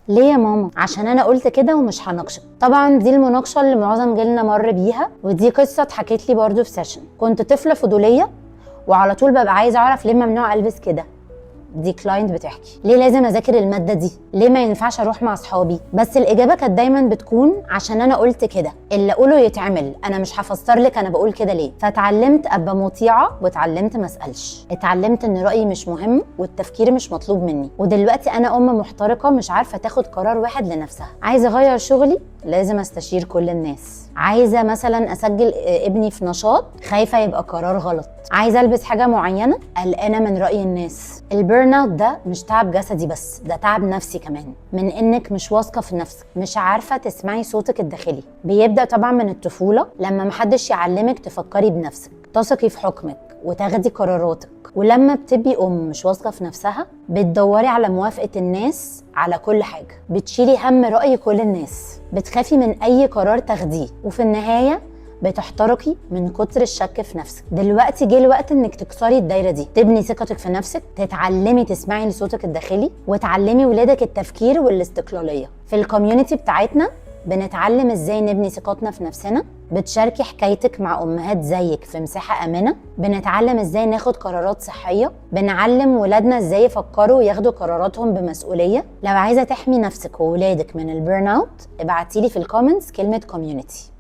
ليه يا ماما؟ عشان انا قلت كده ومش هناقشك. طبعا دي المناقشه اللي معظم جيلنا مر بيها، ودي قصه اتحكت لي برضو في سيشن. كنت طفله فضوليه وعلى طول ببقى عايزه اعرف ليه ممنوع البس كده. دي كلاينت بتحكي ليه لازم اذاكر الماده دي، ليه ما ينفعش اروح مع اصحابي. بس الاجابه كانت دايما بتكون عشان انا قلت كده، اللي اقوله يتعمل، انا مش هفسر لك انا بقول كده ليه. فتعلمت ابقى مطيعه واتعلمت ما اسالش، اتعلمت ان رايي مش مهم والتفكير مش مطلوب مني. ودلوقتي انا ام محترقه مش عارفه تاخد قرار واحد لنفسها. عايزه اغير شغلي لازم استشير كل الناس، عايزه مثلا اسجل ابني في نشاط خايفه يبقى قرار غلط، عايزه البس حاجه معينه قلقانه من راي الناس. البيرن اوت ده مش تعب جسدي بس، ده تعب نفسي كمان، من انك مش واثقه في نفسك، مش عارفه تسمعي صوتك الداخلي. بيبدا طبعا من الطفوله لما محدش يعلمك تفكري بنفسك، تثقي في حكمك وتاخدي قراراتك. ولما بتبقي مش واثقه في نفسها بتدوري على موافقه الناس على كل حاجه، بتشيلي هم راي كل الناس، بتخافي من اي قرار تاخديه، وفي النهايه بتحترقي من كتر الشك في نفسك. دلوقتي جه الوقت انك تكسري الدايره دي، تبني ثقتك في نفسك، تتعلمي تسمعي لصوتك الداخلي، وتعلمي ولادك التفكير والاستقلاليه. في الكوميونتي بتاعتنا بنتعلم ازاي نبني ثقتنا في نفسنا، بتشاركي حكايتك مع امهات زيك في مساحه امنه، بنتعلم ازاي ناخد قرارات صحيه، بنعلم ولادنا ازاي يفكروا وياخدوا قراراتهم بمسؤوليه. لو عايزه تحمي نفسك وولادك من البيرن اوت ابعتيلي في الكومنتس كلمه كوميونتي.